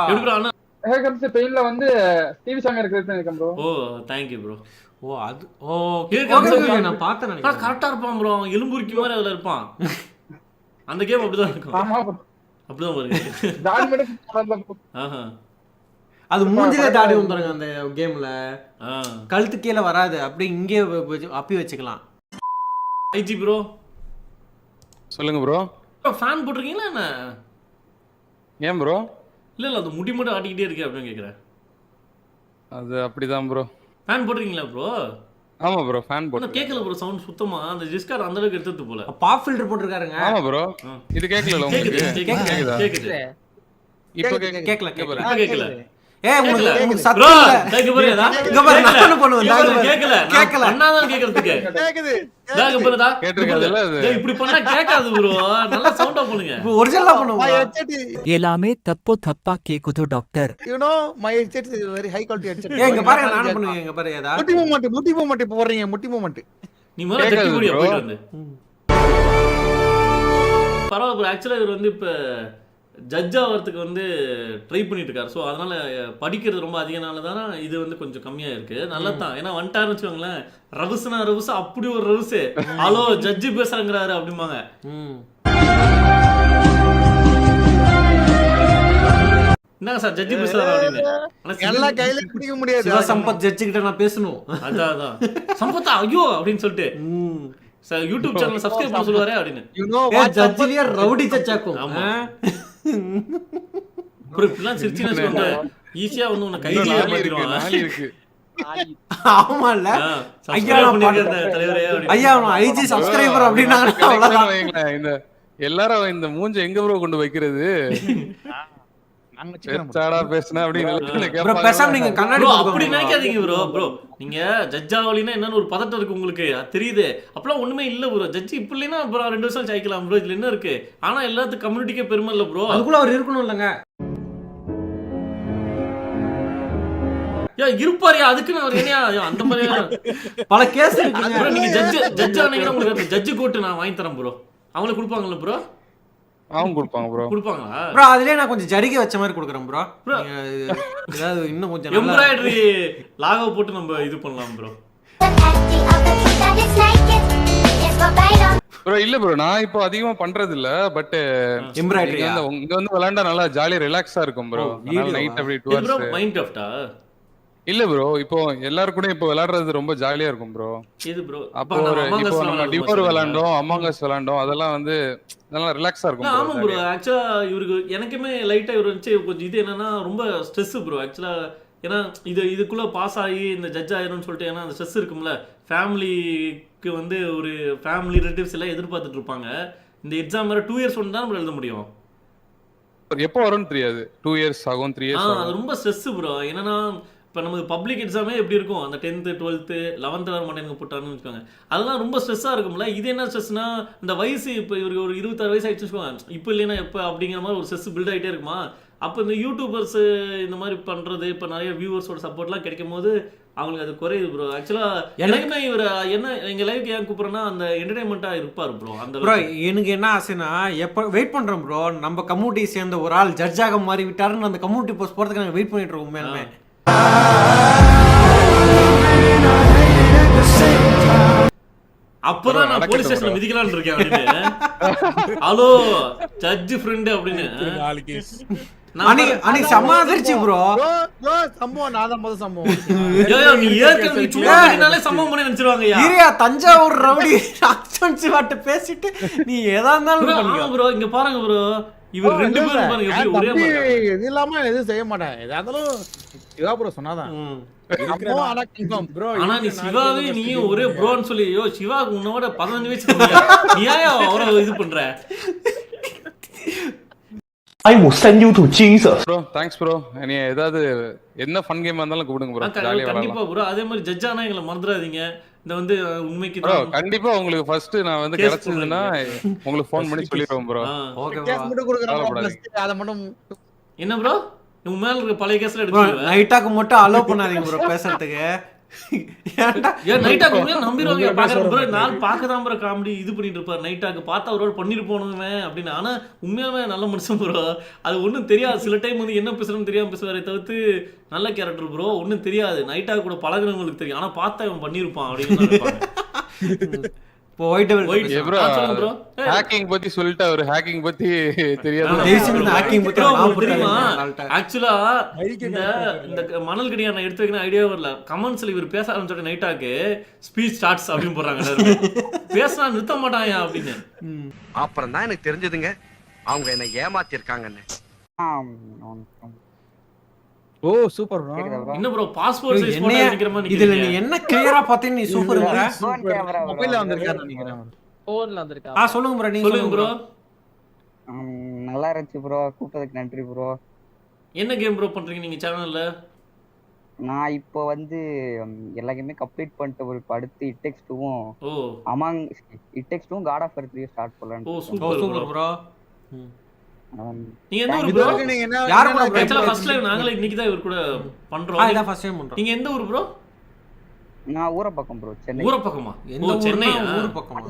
எப்படி ப்ரோ? அண்ணா ஹேக்கர்ஸ் பெயின்ல வந்து டிவி சாங் இருக்குன்னு நினைக்கிறேன் ப்ரோ. ஓ தேங்க் யூ ப்ரோ. ஓ அது ஓகே நான் பார்த்தேன் நினைக்கிறேன். கரெக்ட்டா இருப்பான் ப்ரோ. அவன் எலும்புரிக்கி மாதிரி அதுல இருப்பான். அந்த கேம் அப்படிதான் இருக்கும். ஆமா ப்ரோ. அப்படிதான் வருது. தாடி மட்டும் ஆஹா. அது மூஞ்சில தாடி வந்துருங்க அந்த கேம்ல. கழுத்து கீழ வராது, அப்படி இங்கே அப்பி வச்சுக்கலாம். ஐஜி ப்ரோ சொல்லுங்க ப்ரோ. ஃபேன் போட்டுருக்கீங்களா என்ன? ஏன் ப்ரோ? இல்ல அது முடி மட்டும் ஆட்டிக்கிட்டே இருக்கு அப்படின்னு கேக்குறேன். அது அப்படிதான் ப்ரோ. ஃபேன் போட்டுருக்கீங்களா ப்ரோ? ஆமா ப்ரோ ஃபேன் போட்டு. கேக்கல ப்ரோ சவுண்ட் சுத்தமா. அந்த டிஸ்கார்ட் அந்த அளவுக்கு எடுத்துட்டு போல. பாப் ஃபில்டர் போட்டுருக்காருங்க. ஆமா ப்ரோ. இது கேக்கல உங்களுக்கு? கேக்குதா? இப்போ கேக்கல கேக்கல. ஏய் உங்களுக்கு சத்தம் இல்ல. கேக்குறதா? இங்க பாரு நான் என்ன பண்ணுவேன். கேக்கல. அண்ணாதான் கேக்குறதுக்கு. கேக்குது. தாங்க போறதா? கேட்டிருக்காதுல அது. டேய் இப்படி பண்ணா கேட்காது ப்ரோ. நல்லா சவுண்டா பண்ணுங்க. இப்போ ஒரிஜினலா பண்ணுவோம். எல்லாமே தப்பா கேக்குது doctor. You know my headset is very high quality headset. ஏய் இங்க பாருங்க நான் பண்ணுவேன். இங்க பாரு ஏதா முட்டி மூமெண்ட் போடுறீங்க. முட்டி மூமெண்ட். நீ முதல்ல கட்டி முடிய போயிட்டு வந்து. பரவாயில்ல ப்ரோ. ஆக்சுவலா இவர் வந்து இப்ப ஜட்ஜ் ஆகிறதுக்கு வந்து ட்ரை பண்ணிட்டு இருக்காரு. ஸோ அதனால படிக்கிறது ரொம்ப அதிகனால தானே இது வந்து கொஞ்சம் கம்மியா இருக்கு. நல்லா தான். ஏன்னா வந்துட்டாருன்னு வச்சுக்கோங்களேன், ரவுஸ்னா ரவுஸ் அப்படி ஒரு ரவுஸ். ஹலோ ஜட்ஜி பேசுறாங்கிறாரு அப்படிம்பாங்க. என்னங்க சார் ஜட்ஜி பேசுறாரு அப்படின்னு. எல்லாம் கையில பிடிக்க முடியாது. சிவசம்பத் ஜட்ஜி கிட்ட நான் பேசணும். அதான் சம்பத்தா ஐயோ அப்படின்னு சொல்லிட்டு சார் யூடியூப் சேனல் சப்ஸ்கிரைப் பண்ண சொல்லுவாரே அப்படின்னு. You know ஜட்ஜிலியே ரவுடி ஜட்ஜாக்கும். ஆமா ப்ரோ இப்படிலாம் சிரிச்சுன்னு வச்சுக்கோங்க, ஈஸியா வந்து உன்னை கைதியா மாத்திடுவாங்க. ஆமா இல்ல ஐயா தலைவரே ஐயா ஐஜி சப்ஸ்கிரைபர் அப்படின்னா இந்த எல்லாரும் இந்த மூஞ்ச எங்க ப்ரோ கொண்டு வைக்கிறது? நீங்க கண்ணாடி அப்படி நினைக்காதீங்க ப்ரோ. ப்ரோ நீங்க ஜட்ஜ் ஆகலினா என்னன்னு ஒரு பதட்டம் இருக்கு உங்களுக்கு, அது தெரியுது. அப்பெல்லாம் ஒண்ணுமே இல்ல ப்ரோ. ஜட்ஜ் இப்ப இல்லைன்னா அப்புறம் 2 வருஷம் ஜெயிக்கலாம் ப்ரோ. இதுல என்ன இருக்கு? ஆனா எல்லாத்துக்கும் கம்யூனிட்டிக்கே பெருமை இல்ல ப்ரோ. அதுக்குள்ள அவர் இருக்கணும் இல்லங்க. இருப்பாரியா அதுக்குன்னு அவர் என்ன அந்த மாதிரி பல கேஸ் இருக்கு ப்ரோ. நீங்க ஜட்ஜ் ஆனீங்கன்னா உங்களுக்கு ஜட்ஜ் கோட் நான் வாங்கி தரேன் ப்ரோ. அவங்களுக்கு கொடுப்பாங்கல்ல ப்ரோ? அவங்க கொடுப்பாங்க ப்ரோ. கொடுப்பாங்களா ப்ரோ? அதுலயே நான் கொஞ்சம் ஜரிகை வச்ச மாதிரி கொடுக்குறேன் ப்ரோ. ஏதாவது இன்னும் கொஞ்சம் எம்ப்ராய்டரி லாகோ போட்டு நம்ம இது பண்ணலாம் ப்ரோ. ப்ரோ இல்ல ப்ரோ நான் இப்போ அதிகமா பண்றது இல்ல. பட் எம்ப்ராய்டரி இங்க வந்து விளையாண்டா நல்லா ஜாலியா ரிலாக்ஸா இருக்கும் ப்ரோ. நைட் அப்படி ப்ரோ மைண்ட் கிராஃப்டா இல்ல ப்ரோ. இப்போ எல்லாரும் கூட இப்போ விளையாடுறது ரொம்ப ஜாலியா இருக்கும் ப்ரோ. இது ப்ரோ அப்போ இப்போ நம்ம டிவோர் விளையாண்டோம், அமாங் அஸ் விளையாண்டோம், அதெல்லாம் வந்து நல்லா ரிலாக்ஸா இருக்கும். ஆமா ப்ரோ. ஆக்சுவலா இவருக்கு எனக்குமே லைட்டா இவர் வந்து கொஞ்சம் இது என்னன்னா ரொம்ப ஸ்ட்ரெஸ் ப்ரோ. ஆக்சுவலா ஏன்னா இதுக்குள்ள பாஸ் ஆகி இந்த ஜட்ஜ் ஆயிரும்னு சொல்லிட்டு, ஏன்னா அந்த ஸ்ட்ரெஸ் இருக்கும்ல, ஃபேமிலிக்கு வந்து ஒரு ஃபேமிலி ரிலேட்டிவ்ஸ் எல்லாம் எதிர்பார்த்துட்டு இருப்பாங்க. இந்த எக்ஸாம் வேற 2 இயர்ஸ் ஒன்று தான் நம்ம எழுத முடியும். எப்போ வரும்னு தெரியாது. 2 இயர்ஸ் ஆகும், 3 இயர்ஸ் ஆகும். அது ரொம்ப ஸ்ட்ரெஸ் ப்ரோ. என்னன்னா இப்போ நமக்கு பப்ளிக் எக்ஸாமே எப்படி இருக்கும், அந்த 10th 12th 11th வர மாட்டேங்க போட்டான்னு வச்சுக்கோங்க. அதெல்லாம் ரொம்ப ஸ்ட்ரெஸ்ஸாக இருக்கும்ல. இது என்ன ஸ்ட்ரெஸ்னா இந்த வயசு இப்போ இவருக்கு ஒரு 26 வயசு ஆயிடுச்சு வச்சுக்கோங்க. இப்போ இல்லைன்னா எப்போ அப்படிங்கிற மாதிரி ஒரு ஸ்ட்ரெஸ் பில்ட் ஆகிட்டே இருக்குமா. அப்போ இந்த யூடியூபர்ஸ் இந்த மாதிரி பண்றது இப்போ நிறைய வியூவர்ஸோட சப்போர்ட்லாம் கிடைக்கும் போது அவங்களுக்கு அது குறையுது ப்ரோ. ஆக்சுவலா எனக்குமே இவர் என்ன எங்க லைஃப்க்கு ஏன் கூப்பிடுறேன்னா அந்த என்டர்டைன்மெண்ட்டா இருப்பார் ப்ரோ. அந்த ப்ரோ எனக்கு என்ன ஆசைன்னா எப்போ வெயிட் பண்றோம் ப்ரோ, நம்ம கம்யூனிட்டி சேர்ந்த ஒரு ஆள் ஜட்ஜாக மாறி விட்டாருன்னு அந்த கம்யூனிட்டி போஸ்ட் போறதுக்கு நாங்கள் வெயிட் பண்ணிட்டு இருக்கோம் உண்மையாலுமே. அப்பதான் நான் போலீஸ் ஸ்டேஷன்ல மிதிக்கலாம்னு இருக்கேன் அப்படின்னு. ஹலோ ஜட்ஜ் ஃப்ரெண்ட் அப்படின்னு. அன்னைக்கு செம்ம அதிர்ச்சி ப்ரோ. சம்பவம் நான் தான் முதல் சம்பவம். நீ ஏற்கனவே சும்மா பண்ணினாலே சம்பவம் பண்ணி நினைச்சிருவாங்கய்யா. இரியா தஞ்சாவூர் ரவுடி ராஜ்வன்சிவாட்ட பேசிட்டு நீ எதா இருந்தாலும் ப்ரோ இங்க பாருங்க ப்ரோ, இவர் ரெண்டு பேரும் பாருங்க எப்படி ஒரே மாதிரி. இது இல்லாம எதுவும் செய்ய மாட்டேன். ஏதாவதும் சிவா ப்ரோ சொன்னாதான். ஆனா நீ சிவாவே நீயும் ஒரே ப்ரோன்னு சொல்லி சிவாவுக்கு உன்னோட 15 வயசு நீ ஏன் அவரை இது பண்ற? I will send you to Jesus. Bro, thanks bro. நீ ஏதாவது என்ன ஃபன் கேம் வந்தாலும் கூப்பிடுங்க ப்ரோ. ஜாலியா வரலாம். கண்டிப்பா ப்ரோ. அதே மாதிரி ஜட்ஜ் ஆனா எங்களை மறந்துடாதீங்க. இந்த வந்து உண்மைக்கு ப்ரோ கண்டிப்பா உங்களுக்கு ஃபர்ஸ்ட் நான் வந்து கிடைச்சதுன்னா உங்களுக்கு ஃபோன் பண்ணி சொல்லிடுவேன் ப்ரோ. ஓகே கேஸ் மட்டும் கொடுக்குறேன். அத மட்டும் என்ன ப்ரோ உங்க மேல இருக்க பழைய கேஸ்ல எடுத்து நைட்டாக்கு மட்டும் அலோ பண்ணாதீங்க ப்ரோ பேசுறதுக்கு. ஏன் நைட்டாக்கு உண்மையா நம்பிடுவாங்க பாக்குறேன் ப்ரோ. நாள் பார்க்கதான் ப்ரோ காமெடி இது பண்ணிட்டு இருப்பாரு. நைட்டாக்கு பார்த்தா அவரோட பண்ணிட்டு போனவங்க அப்படின்னு. ஆனா உண்மையாவே நல்ல மனுஷன் ப்ரோ. அது ஒன்றும் தெரியாது. சில டைம் வந்து என்ன பேசுறோம்னு தெரியாம பேசுவாரே தவிர்த்து நல்ல கேரக்டர் ப்ரோ. ஒன்றும் தெரியாது. நைட்டாக கூட பழகுனவங்களுக்கு தெரியும். ஆனா பார்த்தா இவன் பண்ணியிருப்பான் அப்படின்னு. இப்போ ப்ரோ ஹேக்கிங் பத்தி சொல்லிட்டு அவர் ஹேக்கிங் பத்தி தெரியாது. ஹேக்கிங் பத்தி தெரியுமா? ஆக்சுவலா இந்த மணல் கடியா நான் எடுத்து வைக்கணும் ஐடியா வரல. கமெண்ட்ஸ்ல இவர் பேச ஆரம்பிச்சோட நைட்டாக்கு ஸ்பீச் ஸ்டார்ட்ஸ் அப்படின்னு போடுறாங்க. பேசினா நிறுத்த மாட்டாங்க அப்படின்னு. அப்புறம் தான் எனக்கு தெரிஞ்சதுங்க அவங்க என்ன ஏமாத்தி இருக்காங்கன்னு. ஓ சூப்பர் ப்ரோ. என்ன ப்ரோ பாஸ்போர்ட் சைஸ் போட்டோ நிக்கிற மாதிரி இதுல நீ என்ன கிளியரா பாத்தீங்க? நீ சூப்பர்ங்கற. மொபைல்ல வந்திருக்காரு நினைக்கிறேன். போன்ல வந்திருக்கா. சொல்லுங்க ப்ரோ. நீங்க சொல்லுங்க ப்ரோ. நல்லா இருந்துச்சு ப்ரோ. கூப்பிட்டதுக்கு நன்றி ப்ரோ. என்ன கேம் ப்ரோ பண்றீங்க நீங்க சேனல்ல? நான் இப்போ வந்து எல்லா கேமே கம்ப்ளீட் பண்ணிட்டு ஒரு அடுத்து இட் டேக்ஸ் 2ம் among it takes 2 God of War 3 start பண்ணலாம்னு. Oh super bro. நீங்க எந்த ஊர் ப்ரோ? நீங்க என்ன யார் ப்ரோ? ஆக்சுவலா ஃபர்ஸ்ட் லைவ் நாங்களே இன்னைக்கு தான் இவர் கூட பண்றோம். இதான் ஃபர்ஸ்ட் டைம் பண்றோம். நீங்க எந்த ஊர் ப்ரோ? நான் ஊரப்பக்கம் ப்ரோ. சென்னை. ஊரப்பக்கமா? எந்த சென்னை ஊர் பக்கமா?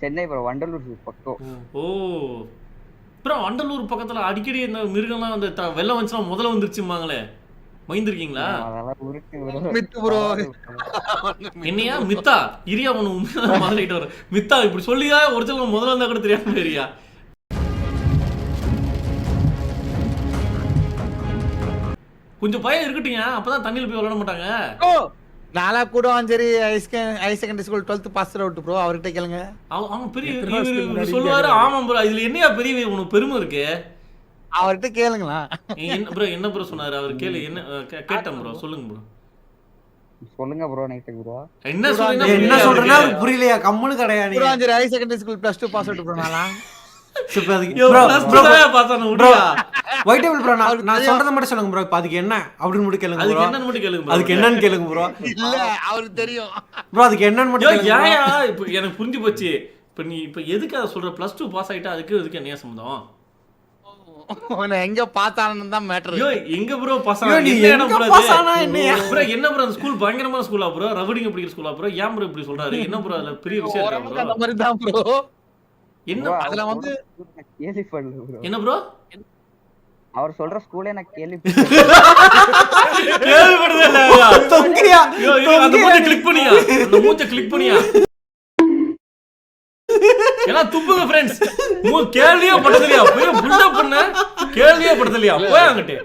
சென்னை ப்ரோ. வண்டலூர் பக்கம். ஓ ப்ரோ வண்டலூர் பக்கத்துல அடிக்கடி இந்த மிருகம்லாம் வந்து வெள்ளம் வந்துச்சுனா முதல்ல வந்துருச்சுமாங்களே. மைந்திருக்கீங்களா? மித்து ப்ரோ. என்னையா மித்தா? இரியா ஒன்னு உண்மையா மாறிட்டு வர. மித்தா இப்படி சொல்லியா ஒரிஜினல் முதல்ல வந்தா கூட தெரியாம போறியா? கொஞ்சம் பயம் இருக்கட்டுங்க. அப்பதான் தண்ணியில போய் விளையாட மாட்டாங்க. நாளா கூட சரி high secondary school 12th pass out bro. அவர்கிட்ட கேளுங்க. அவன் பெரிய சொல்லுவாரு. ஆமா ப்ரோ இதுல என்னையா பெரிய உனக்கு பெருமை இருக்கு? அவர்கிட்ட கேளுங்களா? என்ன ப்ரோ சொன்னாரு? அவர் கேளு. என்ன கேட்டேன் ப்ரோ. சொல்லுங்க ப்ரோ. சொல்லுங்க ப்ரோ. நைட் ப்ரோ என்ன சொல்றீங்க? என்ன சொல்றேன்னா புரியலையா? கம்முனு கடையா நீ? Bro high secondary school +2 pass out bro. நாளா ஒயிட் டேபிள் ப்ரோ. நான் சொல்றத மட்டும் சொல்லுங்க ப்ரோ. இப்ப அதுக்கு என்ன அப்படின்னு மட்டும் கேளுங்க ப்ரோ. அதுக்கு என்னன்னு கேளுங்க ப்ரோ. இல்ல அவருக்கு தெரியும் ப்ரோ. அதுக்கு என்னன்னு மட்டும் கேளுங்க. ஏயா இப்போ எனக்கு புரிஞ்சு போச்சு. இப்போ நீ இப்போ எதுக்கு அதை சொல்ற? +2 பாஸ் ஆயிட்டா அதுக்கு என்ன சம்பந்தம்? எங்க பாத்தானு தான் மேட்டர். ஐயோ எங்க ப்ரோ பாஸ் ஆனா? நீ எங்க பாஸ் ஆனா என்னையா ப்ரோ? என்ன ப்ரோ அந்த ஸ்கூல் பயங்கரமான ஸ்கூலா ப்ரோ? ரவுடிங்க படிக்கிற ஸ்கூலா ப்ரோ? ஏன் ப்ரோ இப்படி சொல்றாரு? என்ன ப்ரோ அதுல பெரிய விஷயம் இருக்கா ப்ரோ? அந்த மாதிரி தான் ப்ரோ. என்ன அதுல வந்து கேலி பண்ணல ப்ரோ. என்ன ப்ரோ? அவர் சொல்ற ஸ்கூலே நான் கேள்விப்படவே இல்ல. தொங்கியா? அந்த மூஞ்ச கிளிக் பண்ணியா? அந்த மூஞ்ச கிளிக் பண்ணியா? எல்லாம் துப்புங்க फ्रेंड्स. கேள்வியே பட்டதில்லையா? போய் புல்ல பண்ண கேள்வியே பட்டதில்லையா? போய் அங்கட்டே.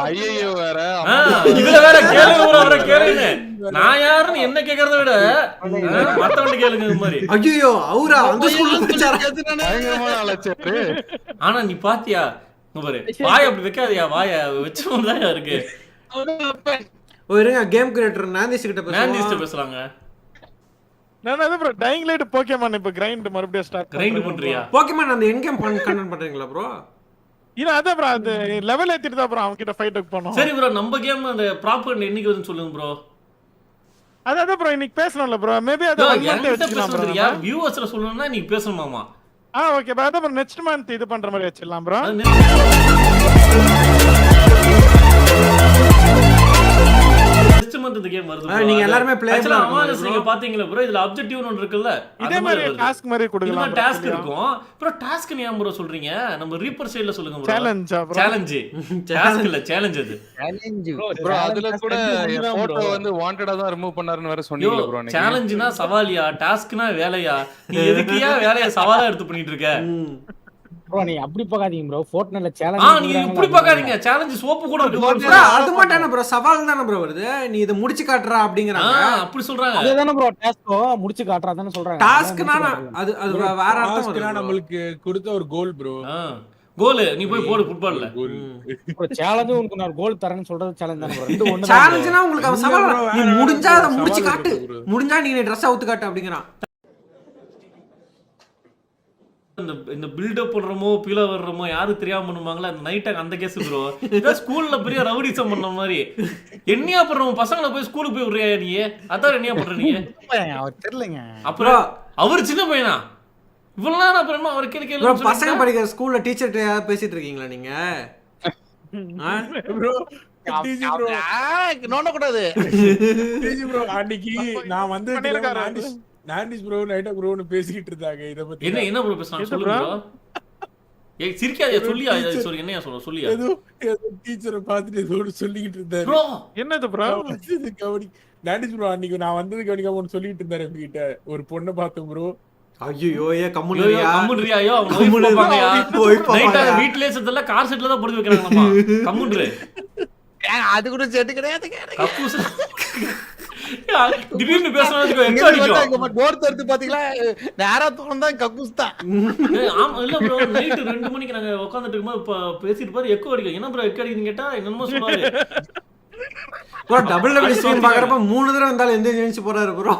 ஐயோ வேற. இதுல வேற கேளுங்க ப்ரோ. அவரை கேளுங்க. நான் யாருன்னு என்ன கேக்குறத விட மத்தவங்க கேளுங்க இந்த மாதிரி. ஐயோ அவரா அந்த ஸ்கூல்ல படிச்சாரா? பயங்கரமான ஆளச்சே. ஆனா நீ பாத்தியா? பாரு வாய் அப்படி வைக்காதயா. வாய வெச்சவங்க தான் இருக்கு. ஒருங்க கேம் கிரியேட்டர் நாந்திஸ் கிட்ட பேசுறாங்க. நாந்திஸ் பேசுறாங்க. நான் அத ப்ரோ டைங் லைட் போக்கேமான் இப்ப கிரைண்ட் மறுபடியும் ஸ்டார்ட் பண்றியா? போக்கேமான் அந்த எண்ட் கேம் கண்டென்ட் பண்றீங்களா ப்ரோ? இல்ல அத ப்ரோ அந்த லெவல் ஏத்திட்டு தான் ப்ரோ அவங்க கிட்ட ஃபைட் பண்ணோம். சரி ப்ரோ நம்ம கேம் அந்த ப்ராப்பர் என்னைக்கு வருதுன்னு சொல்லுங்க ப்ரோ. அத ப்ரோ இன்னைக்கு பேசணும்ல ப்ரோ. மேபி அத வந்து வச்சுக்கலாம் ப்ரோ. வியூவர்ஸ்ல சொல்லணும்னா நீ பேசணுமாமா. ஓகே ப்ரோ அதான் நெக்ஸ்ட் மந்த் இது பண்ற மாதிரி வச்சிடலாம் ப்ரோ. நெக்ஸ்ட் மந்த் இந்த கேம் வருது. நீங்க எல்லாரும் ப்ளே பண்ணலாம். நீங்க பாத்தீங்களா ப்ரோ இதுல ஆப்ஜெக்டிவ் ஒன்னு இருக்குல்ல இதே மாதிரி டாஸ்க் மாதிரி கொடுக்கலாம். இந்த டாஸ்க் இருக்கும். ப்ரோ டாஸ்க் நீ ஏன் ப்ரோ சொல்றீங்க? நம்ம ரீப்பர் சைடுல சொல்லுங்க bro. Challenge bro. Challenge. Task இல்ல சேலஞ்ச் அது. சேலஞ்ச் ப்ரோ அதுல கூட போட்டோ வந்து வாண்டடா தான் ரிமூவ் பண்ணாருன்னு வேற சொன்னீங்க ப்ரோ. சேலஞ்ச்னா சவாலியா, டாஸ்க்னா வேலையா? நீ எதுக்கியா வேலைய சவாலா எடுத்து பண்ணிட்டு இருக்க? ப்ரோ நீ அப்படி பார்க்காதீங்க ப்ரோ. ஃபோர்ட்நைட்ல சேலஞ்ச் நீ இப்படி பார்க்காதீங்க. சேலஞ்ச் சோப்பு கூட இருக்கு ப்ரோ. அது மட்டும் என்ன ப்ரோ சவால் தான ப்ரோ வருது. நீ இத முடிச்சு காட்றா அப்படிங்கறாங்க. அப்படி சொல்றாங்க. அதுதானே ப்ரோ டாஸ்க் முடிச்சு காட்றா தான சொல்றாங்க. டாஸ்க்னா அது வேற அர்த்தம் டாஸ்க்னா நமக்கு கொடுத்த ஒரு கோல் ப்ரோ. கோல் நீ போய் போடு ஃபுட்பால்ல. ப்ரோ சேலஞ்ச் உங்களுக்கு நான் கோல் தரேன்னு சொல்றது சேலஞ்ச் தான ப்ரோ. ரெண்டு ஒண்ணு. சேலஞ்ச்னா உங்களுக்கு அவன் சவால் நீ முடிஞ்சா அத முடிச்சு காட்டு. முடிஞ்சா நீ Dress அவுத்து காட்டு அப்படிங்கறான். இந்த பில்டப் பண்றோமோ பீலா வர்றோமோ யாரும் தெரியாம பண்ணுவாங்களா அந்த நைட் அந்த கேஸ் ப்ரோ. இதான் ஸ்கூல்ல பெரிய ரவுடிசம் பண்ண மாதிரி. என்னையா பண்றோம் பசங்களை போய் ஸ்கூலுக்கு போய் விடுறியா நீ? அதான் என்னையா பண்ற நீ? அவர் தெரியலங்க. அப்புறம் அவர் சின்ன பையனா? இவ்வளவு நேரம் அப்புறமா அவர் கேள்வி பசங்க படிக்கிற ஸ்கூல்ல டீச்சர் கிட்ட பேசிட்டு இருக்கீங்களா நீங்க? ப்ரோ நோண்ட கூடாது. ப்ரோ அன்னைக்கு நான் வந்து நான்டிஸ் ப்ரோ நைட்டா ப்ரோன்னு பேசிட்டு இருந்தாங்க இத பத்தி. என்ன ப்ரோ பேசுறாங்க சொல்லுங்க ப்ரோ. ஏய் சிரிக்காதே சொல்லியா சாரி என்னையா சொல்லியா? ஏதோ டீச்சரை பார்த்துட்டு ஏதோ சொல்லிட்டு இருந்தாரு. ப்ரோ என்னது ப்ரோ? கவனி நான்டிஸ் ப்ரோ அன்னைக்கு நான் வந்தது கவனிக்காம ஒன்னு சொல்லிட்டு இருந்தாரு என்கிட்ட. ஒரு பொண்ணை பார்த்தேன் ப்ரோ. ஐயோ ஏ கம்முன்றியா ஐயோ அவங்க நைட்டா வீட்லயே செத்தல கார் செட்ல தான் போட்டு வைக்கறாங்கமா. கம்முன்றே. அது கூட செட் கிடையாது. கக்கூஸ் திடீர்னு பேசுறதுக்கு எங்க அடிக்கும். டோர் தடுத்து பாத்தீங்களா? நேரா தோணுதா கக்கூஸ் தான். ஆமா இல்ல ப்ரோ நைட் 2 மணிக்கு நாங்க உட்கார்ந்துட்டு இருக்கும்போது பேசிட்டு பாரு எக்கோ அடிக்கும். என்ன ப்ரோ எக்கோ அடிக்குதுன்னு கேட்டா என்னமோ சொல்றாரு. ப்ரோ WWE ஸ்ட்ரீம் பார்க்கறப்ப 3 தடவை வந்தால எந்த நினைச்சு போறாரு ப்ரோ.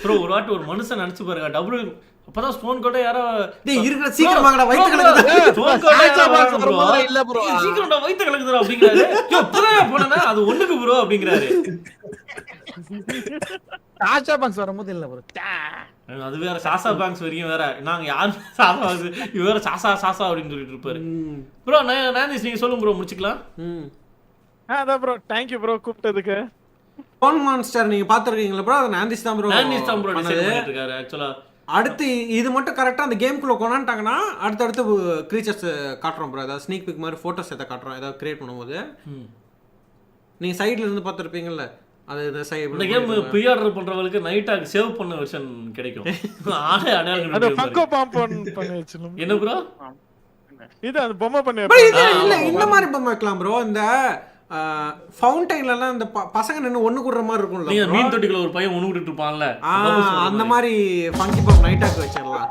ப்ரோ ஒரு வாட்டி ஒரு மனுஷன் நினைச்சு பாருங்க டபுள் அப்பதான் ஸ்டோன் கோட யாரோ டேய் இருக்குற சீக்கிரம் வாங்கடா வயித்து கலக்குது. ஸ்டோன் கோட இல்ல ப்ரோ சீக்கிரம்டா வயித்து கலக்குதுடா அப்படிங்கறாரு. யோ புறவே போனனா அது ஒண்ணுக்கு ப்ரோ அப்படிங்கறாரு. சாஷா பாங்க்ஸ் வரும்போது இல்ல ப்ரோ. அது வேற சாசா பாங்க்ஸ் வரையும் வேற. நாங்க யார் சாசா இது வேற சாசா அப்படின்னு சொல்லிட்டு இருப்பாரு. ப்ரோ நான்டிஸ் நீங்க சொல்லுங்க ப்ரோ முடிச்சுக்கலாம். அதான் ப்ரோ थैंक यू ப்ரோ கூப்பிட்டதுக்கு. போன் மான்ஸ்டர் நீங்க பாத்துறீங்களா ப்ரோ? அது நான்டிஸ் தான் ப்ரோ. நான்டிஸ் தான் ப்ரோ டிசைன் பண்ணிட்டு இருக்காரு एक्चुअली. அடுத்து இது மட்டும் கரெக்டா அந்த கேம்க்குள்ள கொண்டாண்டாங்கன்னா அடுத்து கிரீச்சர்ஸ் காட்றோம் ப்ரோ. அதாவது ஸ்னீக் பிக் மாதிரி போட்டோஸ் எத காட்றோம் ஏதாவது கிரியேட் பண்ணும்போது. நீங்க சைடுல இருந்து பாத்துறீங்கல்ல அது இந்த கேம் ப்ரீ ஆர்டர் பண்றவங்களுக்கு நைட்டா சேவ் பண்ண வெர்ஷன் கிடைக்கும். ஆளே அடையாளம் அது ஃபக்கோ பாம்ப் பண்ணி வச்சிரலாம். என்ன ப்ரோ? இது அது பொம்மை பண்ணி இல்ல இந்த மாதிரி பொம்மை வைக்கலாம் ப்ரோ. இந்த ஃபவுண்டைன்ல எல்லாம் இந்த பசங்க நின்னு ஒண்ணு கூடுற மாதிரி இருக்கும்ல. நீங்க மீன் தொட்டிக்குள்ள ஒரு பையன் ஒண்ணு கூட்டிட்டு இருப்பான்ல அந்த மாதிரி ஃபங்கி பாம் நைட்டாக்கு வச்சிரலாம்.